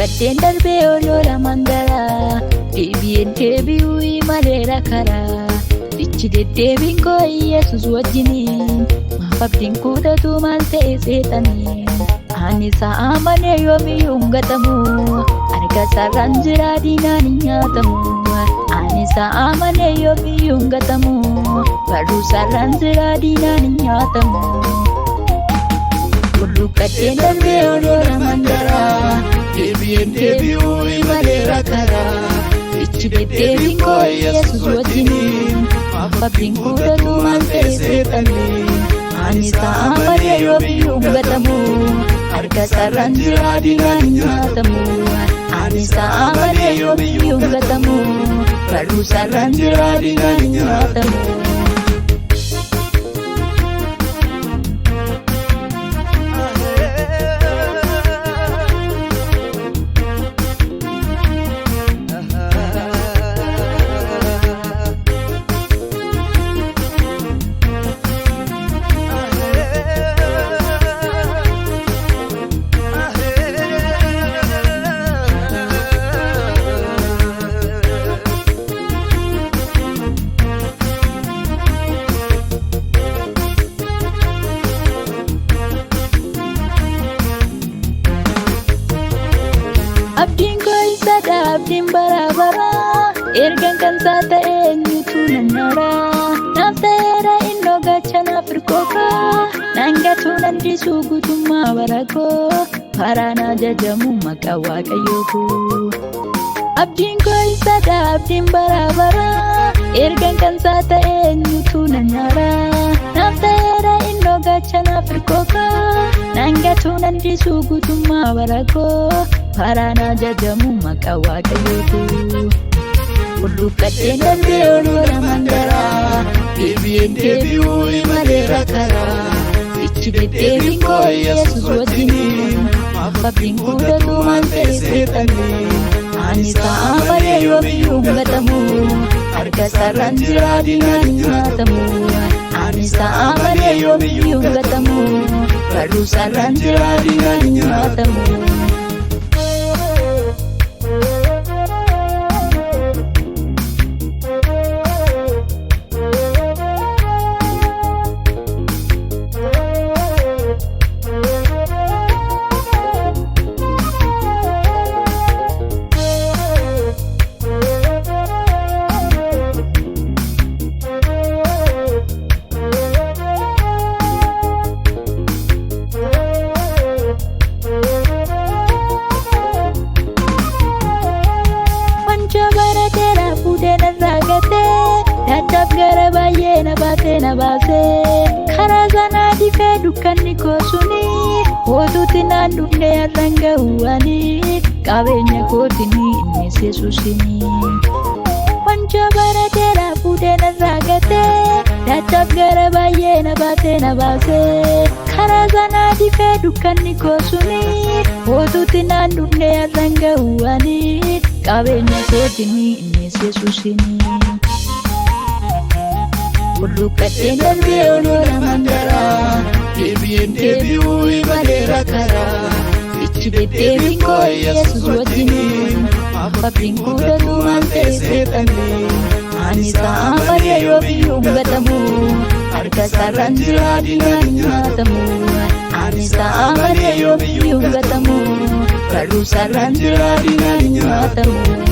Kadeen darbee olola mandara deebi'een deebi'uu maleera karaa Dichi deddeebiin koo Yesuus wajjiniin maaf abdiin kudhatu maal ta'e seexanii Ani sa'a malee yoomiyyuu hin gatamu Harka sararaan jira diinaan hin nyaatamu Ani sa'a malee yoomiyyuu hin gatamu Barruu sararaan jira diinaan hin nyaatamu Kadeen darbee olola mandara deebi'een deebi'uu maleera karaa Dichi deddeebiin koo Yesuus wajjiniin maaf abdiin kudhatu maal ta'e seexanii Ani sa'a malee yoomiyyuu hin gatamu Harka sararaan jira diinaan hin nyaatamu Ani sa'a malee yoomiyyuu hin gatamu Barruu sararaan jira diinaan hin nyaatamu Abdiin koo isa abdiin bara ergan kan isaa ta'e eenyutu nannara naaf ta'eera innoo gacha naaf hirkooka naan gatuu nan dhiisuu guutummaa bara koo karaan ajajamu maqaa Waaqayyootu Abdiin koo isa abdiin bara ergan kan isaa ta'e eenyutu nannara naaf ta'eera innoo gacha naaf hirkooka naan gatuu nan dhiisuu guutummaa bara koo karaan ajajamu maqaa Waaqayyootu Kadeen darbee olola mandara deebi'een deebi'uu maleera karaa Dichi deddeebiin koo Yesuus wajjiniin maaf abdiin kudhatu maal ta'e seexanii Ani sa'a malee yoomiyyuu hin gatamu Harka sararaan jira diinaan hin nyaatamu Ani sa'a malee yoomiyyuu hin gatamu Barruu sararaan jira diinaan hin nyaatamu Dadhaaf gara baay'ee na baasee karaa sanaa difee dukkanni koo suni Hootuutti naan dhufne har'aan ga'uwanii qabeenya kootiin inni Yesuusini Wanjoo bara dheeraa fuudhee narraa gatee dadhaaf gara baay'ee na baasee karaa sanaa difee dukkanni koo suni Hootuutti naan dhufne har'aan ga'uwanii qabeenya kootiin inni Yesuusini Kadeen darbee olola mandara deebi'een deebi'uu maleera karaa Dichi deddeebiin koo Yesuus wajjiniin maaf abdiin kudhatu maal ta'e seexanii Ani sa'a malee yoomiyyuu hin gatamu Harka sararaan jira diinaan hin nyaatamu Ani sa'a malee yoomiyyuu hin gatamu Barruu sararaan jira diinaan hin nyaatamu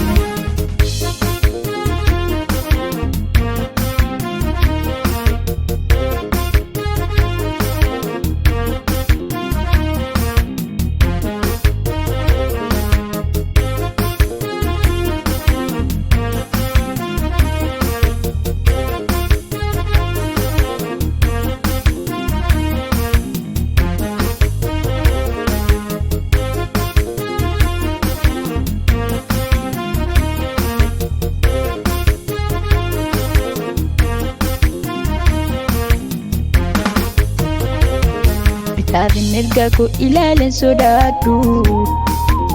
Bitaafi mirga koo ilaaleen sodaadhu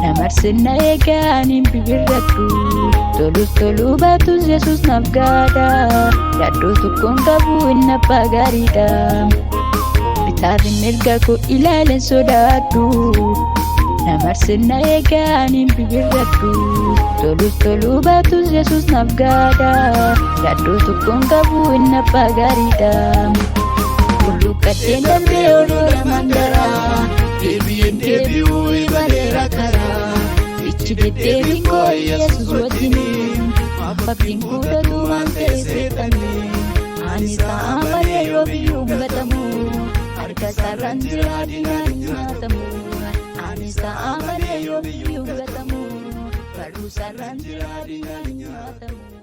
namarsinna eegaan hin bibirradhu tolus toluu baatus Yesuus naaf gaadha yaaddoo tokkoon qabu inni abbaa gaariidha Bitaafi mirga koo ilaaleen sodaadhu Namarsinna eegaan hin bibirradhu tolus toluu baatus Yesuus naaf gaadha yaaddoo tokkoon qabu inni abbaa gaariidha Bulluqqateen darbee olola mandara deebi'een deebi'uu ibaleera karaa ichi deddeebiin koo Yesuus wajjini abbiin kudhatu waan ta'e seexanne ani sa'a malee yoomiyyuu hin gatamu harka isaarraan jira diinaan hin nyaatamu ani sa'a malee yoomiyyuu hin gatamu barruu isaarraan jira diinaan hin nyaatamu.